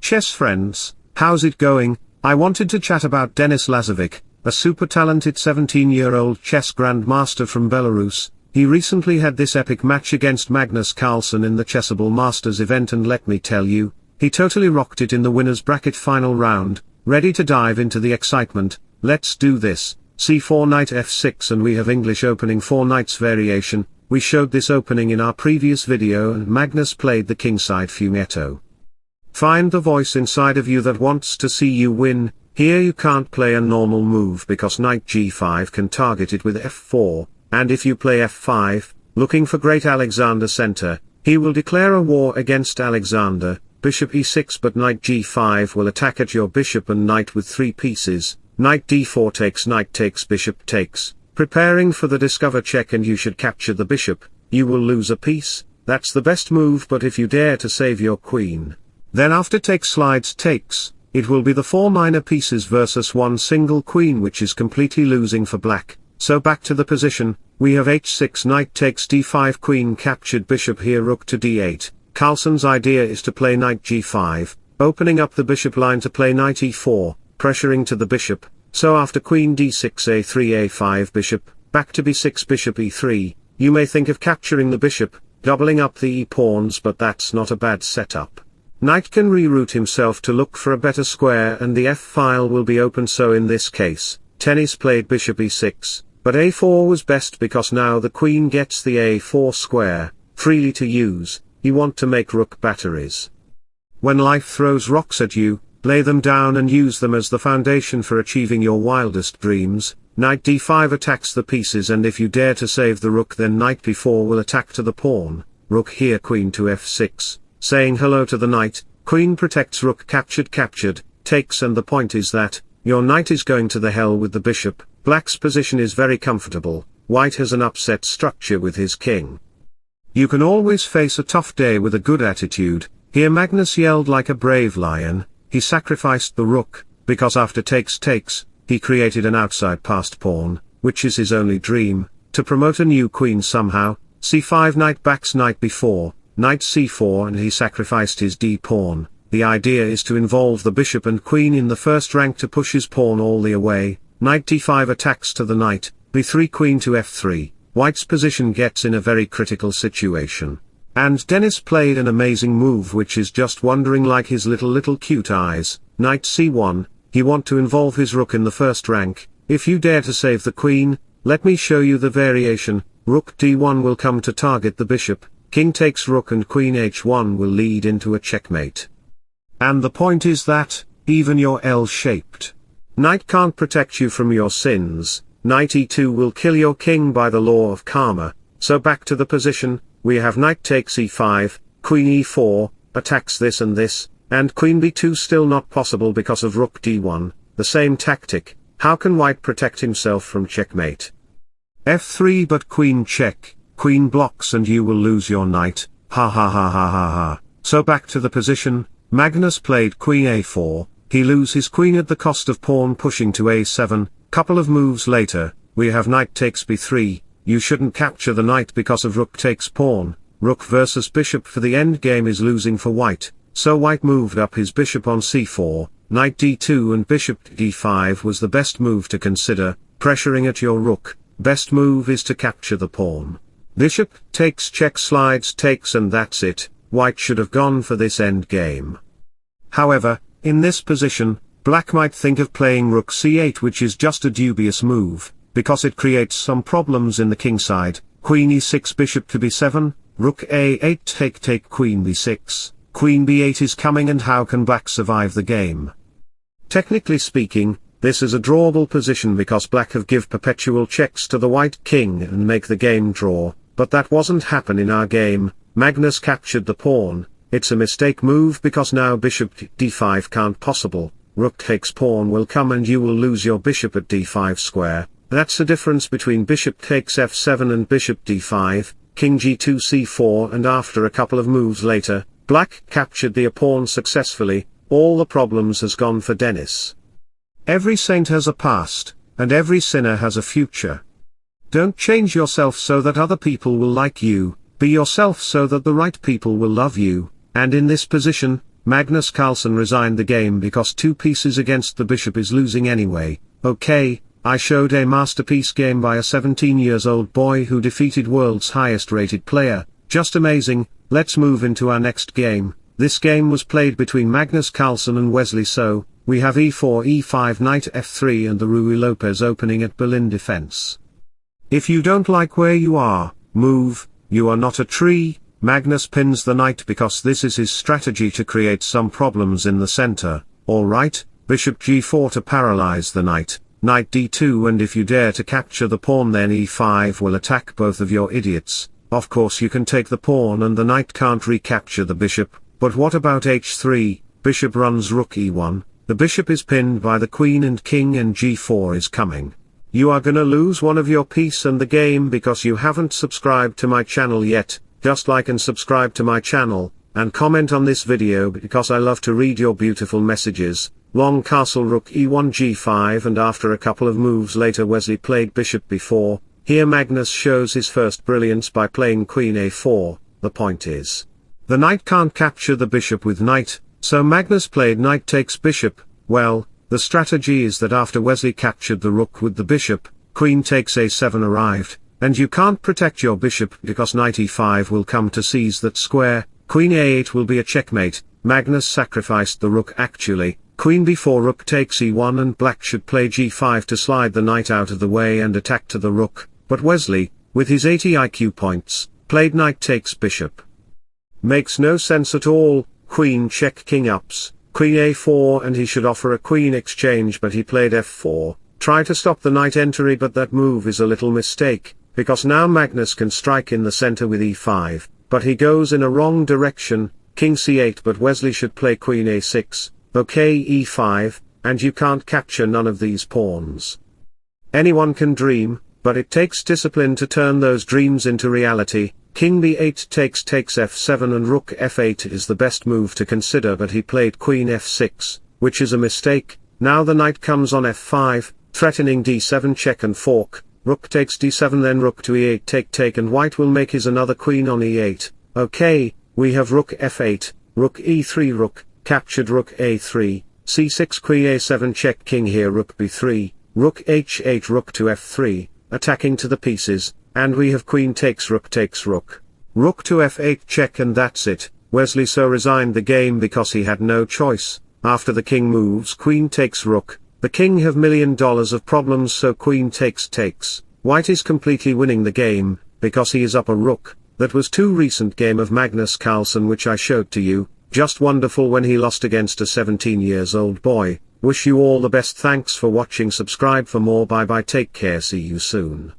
chess friends, how's it going? I wanted to chat about Denis Lazavik, a super talented 17-year-old chess grandmaster from Belarus. He recently had this epic match against Magnus Carlsen in the Chessable Masters event, and let me tell you, he totally rocked it in the winner's bracket final round. Ready to dive into the excitement? Let's do this. c4 knight f6, and we have English opening 4 knights variation. We showed this opening in our previous video, and Magnus played the kingside fumetto. Find the voice inside of you that wants to see you win. Here you can't play a normal move because knight g5 can target it with f4, and if you play f5, looking for great Alexander center, he will declare a war against Alexander. Bishop e6, but knight g5 will attack at your bishop and knight with 3 pieces. Knight d4 takes, knight takes, bishop takes, preparing for the discover check, and you should capture the bishop. You will lose a piece. That's the best move, but if you dare to save your queen, then after take slides takes, it will be the 4 minor pieces versus 1 single queen, which is completely losing for black. So back to the position, we have h6, knight takes d5, queen captured, bishop here, rook to d8. Carlsen's idea is to play knight g5, opening up the bishop line to play knight e4, pressuring to the bishop. So after queen d6, a3, a5, bishop, back to b6, bishop e3, you may think of capturing the bishop, doubling up the e-pawns, but that's not a bad setup. Knight can reroute himself to look for a better square, and the f-file will be open. So in this case, Denis played bishop e6, but a4 was best because now the queen gets the a4 square, freely to use. You want to make rook batteries. When life throws rocks at you, lay them down and use them as the foundation for achieving your wildest dreams. Knight d5 attacks the pieces, and if you dare to save the rook, then knight b4 will attack to the pawn. Rook here, queen to f6, saying hello to the knight. Queen protects, rook captured, takes, and the point is that your knight is going to the hell with the bishop. Black's position is very comfortable. White has an upset structure with his king. You can always face a tough day with a good attitude. Here Magnus yelled like a brave lion. He sacrificed the rook, because after takes, he created an outside passed pawn, which is his only dream, to promote a new queen somehow. c5, knight backs, knight b4, knight c4, and he sacrificed his d-pawn. The idea is to involve the bishop and queen in the first rank to push his pawn all the way. Knight d5 attacks to the knight, b3, queen to f3. White's position gets in a very critical situation. And Denis played an amazing move, which is just wondering like his little cute eyes. Knight c1, he want to involve his rook in the first rank. If you dare to save the queen, let me show you the variation. Rook d1 will come to target the bishop, king takes rook, and queen h1 will lead into a checkmate. And the point is that, even your L-shaped knight can't protect you from your sins. Knight e2 will kill your king by the law of karma. So back to the position, we have knight takes e5, queen e4, attacks this and this, and queen b2 still not possible because of rook d1, the same tactic. How can white protect himself from checkmate? f3, but queen check, queen blocks, and you will lose your knight. Ha ha ha ha ha ha. So back to the position, Magnus played queen a4, he lose his queen at the cost of pawn pushing to a7. Couple of moves later, we have knight takes b3, you shouldn't capture the knight because of rook takes pawn. Rook versus bishop for the endgame is losing for white, so white moved up his bishop on c4, knight d2 and bishop d5 was the best move to consider, pressuring at your rook. Best move is to capture the pawn. Bishop takes, check, slides takes, and that's it. White should have gone for this endgame. However, in this position, black might think of playing rook c8, which is just a dubious move, because it creates some problems in the kingside. Queen e6, bishop to b7, rook a8, take, queen b6, queen b8 is coming, and how can black survive the game? Technically speaking, this is a drawable position because black have give perpetual checks to the white king and make the game draw, but that wasn't happen in our game. Magnus captured the pawn. It's a mistake move because now bishop d5 can't possible. Rook takes pawn will come and you will lose your bishop at d5 square. That's the difference between bishop takes f7 and bishop d5, king g2 c4, and after a couple of moves later, black captured the pawn successfully. All the problems has gone for Denis. Every saint has a past, and every sinner has a future. Don't change yourself so that other people will like you, be yourself so that the right people will love you, and in this position, Magnus Carlsen resigned the game because 2 pieces against the bishop is losing anyway. Okay, I showed a masterpiece game by a 17-year-old boy who defeated world's highest rated player. Just amazing. Let's move into our next game. This game was played between Magnus Carlsen and Wesley So. We have e4, e5, knight f3 and the Ruy Lopez opening at Berlin defense. If you don't like where you are, move. You are not a tree. Magnus pins the knight because this is his strategy to create some problems in the center. Alright, bishop g4 to paralyze the knight, knight d2, and if you dare to capture the pawn then e5 will attack both of your idiots. Of course you can take the pawn and the knight can't recapture the bishop, but what about h3, bishop runs rook e1, the bishop is pinned by the queen and king and g4 is coming. You are gonna lose one of your piece and the game because you haven't subscribed to my channel yet. Just like and subscribe to my channel, and comment on this video because I love to read your beautiful messages. Long castle rook e1 g5 and after a couple of moves later Wesley played bishop b4, here Magnus shows his first brilliance by playing queen a4, the point is, the knight can't capture the bishop with knight, so Magnus played knight takes bishop. Well, the strategy is that after Wesley captured the rook with the bishop, queen takes a7 arrived. And you can't protect your bishop because knight e5 will come to seize that square, queen a8 will be a checkmate. Magnus sacrificed the rook actually, queen b4 rook takes e1 and black should play g5 to slide the knight out of the way and attack to the rook, but Wesley, with his 80 IQ points, played knight takes bishop. Makes no sense at all. Queen check king ups, queen a4 and he should offer a queen exchange but he played f4, try to stop the knight entry but that move is a little mistake. Because now Magnus can strike in the center with e5, but he goes in a wrong direction, king c8 but Wesley should play queen a6, okay e5, and you can't capture none of these pawns. Anyone can dream, but it takes discipline to turn those dreams into reality. King b8 takes f7 and rook f8 is the best move to consider but he played queen f6, which is a mistake. Now the knight comes on f5, threatening d7 check and fork. Rook takes d7 then rook to e8 take and white will make his another queen on e8, okay, we have rook f8, rook e3 rook, captured rook a3, c6 queen a7 check king here rook b3, rook h8 rook to f3, attacking to the pieces, and we have queen takes rook to f8 check and that's it. Wesley So resigned the game because he had no choice. After the king moves queen takes rook. The king have $1 million of problems so queen takes. White is completely winning the game, because he is up a rook. That was too recent game of Magnus Carlsen which I showed to you, just wonderful when he lost against a 17-year-old boy. Wish you all the best, thanks for watching, subscribe for more, bye bye, take care, see you soon.